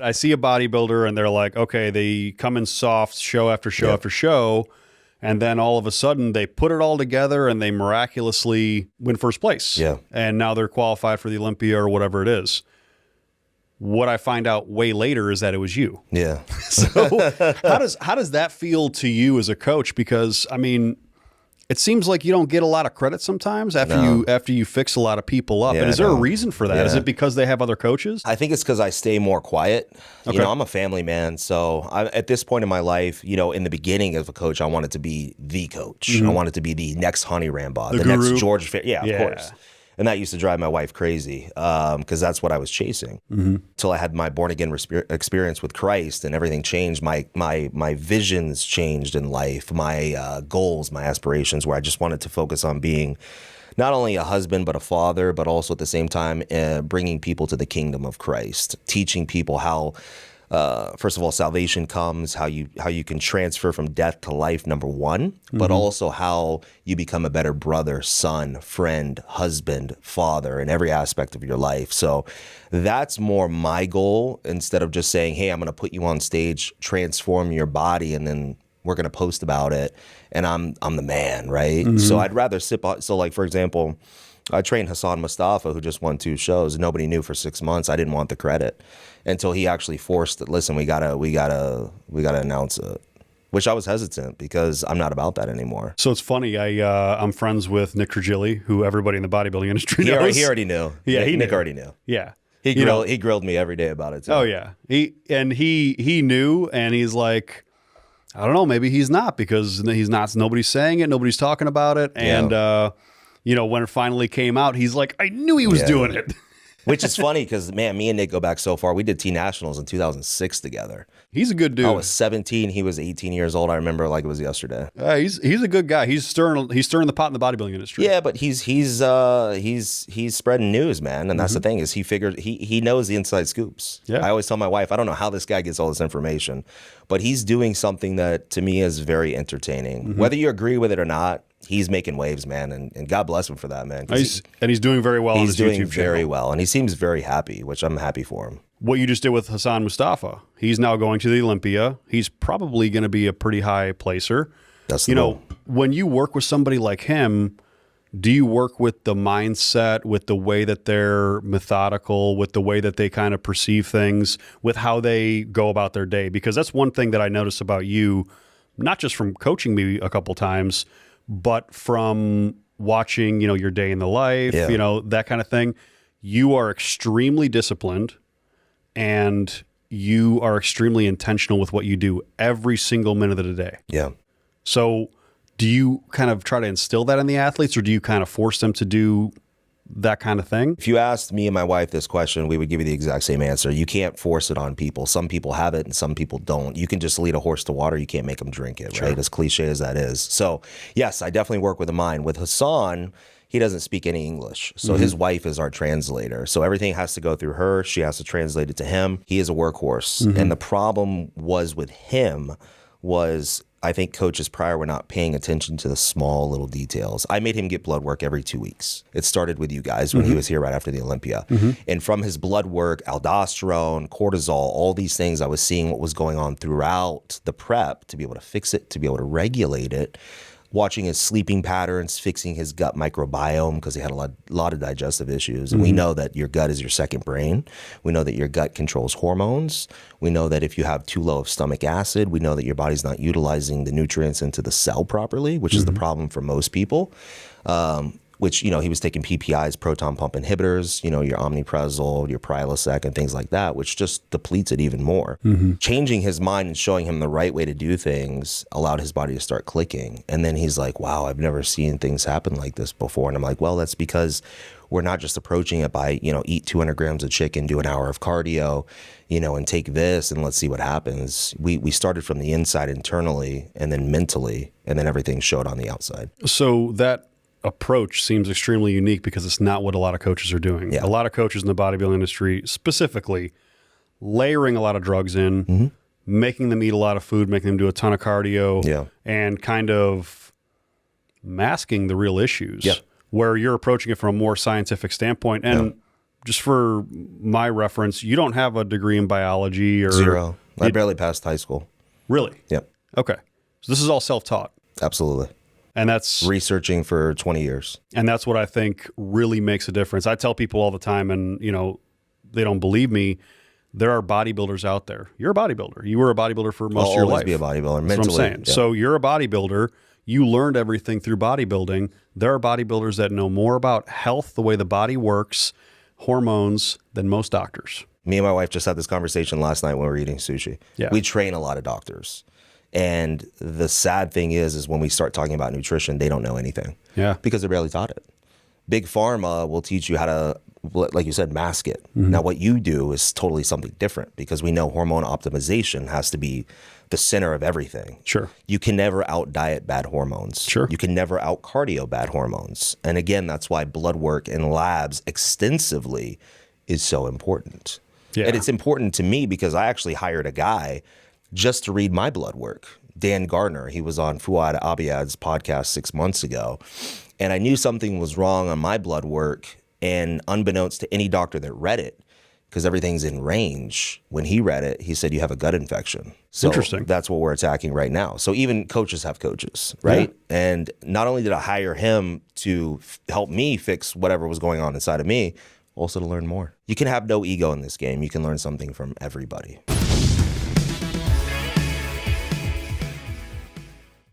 I see a bodybuilder and they're like, okay, they come in soft show after show after show. And then all of a sudden they put it all together and they miraculously win first place. Yeah. And now they're qualified for the Olympia or whatever it is. What I find out way later is that it was you. Yeah. So how does that feel to you as a coach? Because I mean, it seems like you don't get a lot of credit sometimes after you fix a lot of people up. Yeah, and is there a reason for that? Is it because they have other coaches? I think it's because I stay more quiet. You know, I'm a family man. So at this point in my life, you know, in the beginning as a coach, I wanted to be the coach. I wanted to be the next Honey Rambo, the next George. Yeah, of course. And that used to drive my wife crazy because that's what I was chasing. Till I had my born again experience with Christ, and everything changed. My visions changed in life, my goals, my aspirations, where I just wanted to focus on being not only a husband but a father, but also at the same time bringing people to the kingdom of Christ, teaching people how. First of all, salvation comes, how you can transfer from death to life, number one, but also how you become a better brother, son, friend, husband, father in every aspect of your life. So that's more my goal, instead of just saying, hey, I'm going to put you on stage, transform your body, and then we're going to post about it. And I'm the man, right? So I'd rather so like, for example, I trained Hassan Mustafa, who just won 2 shows. Nobody knew for 6 months. I didn't want the credit until he actually forced it. Listen, we gotta announce it, which I was hesitant because I'm not about that anymore. So it's funny. I'm friends with Nick Trigilli, who everybody in the bodybuilding industry knows. He already knew. Yeah, Nick already knew. Yeah. He grilled me every day about it too. Oh yeah. He knew, and he's like, I don't know, maybe he's not, because he's not. Nobody's saying it. Nobody's talking about it. And you know, when it finally came out, he's like, I knew he was doing it. Which is funny because, man, me and Nick go back so far. We did Teen Nationals in 2006 together. He's a good dude. I was 17. He was 18 years old. I remember like it was yesterday. He's a good guy. He's stirring the pot in the bodybuilding industry. Yeah, but he's spreading news, man. And that's the thing, is he knows the inside scoops. Yeah. I always tell my wife, I don't know how this guy gets all this information, but he's doing something that to me is very entertaining. Whether you agree with it or not, he's making waves, man, and God bless him for that, man. He's doing very well on his YouTube channel. He's doing very well, and he seems very happy, which I'm happy for him. What you just did with Hassan Mustafa, he's now going to the Olympia. He's probably going to be a pretty high placer. That's the goal. When you work with somebody like him, do you work with the mindset, with the way that they're methodical, with the way that they kind of perceive things, with how they go about their day? Because that's one thing that I notice about you, not just from coaching me a couple times, but from watching, your day in the life, that kind of thing. You are extremely disciplined, and you are extremely intentional with what you do every single minute of the day. Yeah. So do you kind of try to instill that in the athletes, or do you kind of force them to do that kind of thing? If you asked me and my wife this question, we would give you the exact same answer. You can't force it on people. Some people have it and some people don't. You can just lead a horse to water. You can't make them drink it, right? As cliche as that is. So yes, I definitely work with a mind. With Hassan, he doesn't speak any English. So his wife is our translator. So everything has to go through her. She has to translate it to him. He is a workhorse. And the problem was with him was, I think coaches prior were not paying attention to the small little details. I made him get blood work every 2 weeks. It started with you guys when he was here right after the Olympia. And from his blood work, aldosterone, cortisol, all these things, I was seeing what was going on throughout the prep to be able to fix it, to be able to regulate it. Watching his sleeping patterns, fixing his gut microbiome, because he had a lot of digestive issues. And we know that your gut is your second brain. We know that your gut controls hormones. We know that if you have too low of stomach acid, we know that your body's not utilizing the nutrients into the cell properly, which is the problem for most people. Which, he was taking PPIs, proton pump inhibitors, your omeprazole, your Prilosec, and things like that, which just depletes it even more. Changing his mind and showing him the right way to do things allowed his body to start clicking. And then he's like, wow, I've never seen things happen like this before. And I'm like, well, that's because we're not just approaching it by, eat 200 grams of chicken, do an hour of cardio, and take this and let's see what happens. We started from the inside internally and then mentally, and then everything showed on the outside. So that approach seems extremely unique because it's not what a lot of coaches are doing. Yeah. A lot of coaches in the bodybuilding industry, specifically, layering a lot of drugs in, making them eat a lot of food, making them do a ton of cardio, and kind of masking the real issues. Where you're approaching it from a more scientific standpoint. And just for my reference, you don't have a degree in biology or Zero. I barely passed high school. Really? Yep. Okay. So this is all self-taught. Absolutely. And that's researching for 20 years. And that's what I think really makes a difference. I tell people all the time, and they don't believe me. There are bodybuilders out there. You're a bodybuilder. You were a bodybuilder for most of your life. I'll always be a bodybuilder. That's Mentally, what I'm saying. yeah. So you're a bodybuilder. You learned everything through bodybuilding. There are bodybuilders that know more about health, the way the body works, hormones, than most doctors. Me and my wife just had this conversation last night when we were eating sushi. Yeah. We train a lot of doctors. And the sad thing is when we start talking about nutrition, they don't know anything. Yeah. Because they're barely taught it. Big Pharma will teach you how to, like you said, mask it. Now, what you do is totally something different because we know hormone optimization has to be the center of everything. Sure. You can never out-diet bad hormones. Sure. You can never out-cardio bad hormones. And again, that's why blood work in labs extensively is so important. Yeah. And it's important to me because I actually hired a guy just to read my blood work. Dan Gardner, he was on Fuad Abiyad's podcast 6 months ago. And I knew something was wrong on my blood work. And unbeknownst to any doctor that read it, because everything's in range, when he read it, he said, you have a gut infection. So Interesting. That's what we're attacking right now. So even coaches have coaches, right? Yeah. And not only did I hire him to help me fix whatever was going on inside of me, also to learn more. You can have no ego in this game. You can learn something from everybody.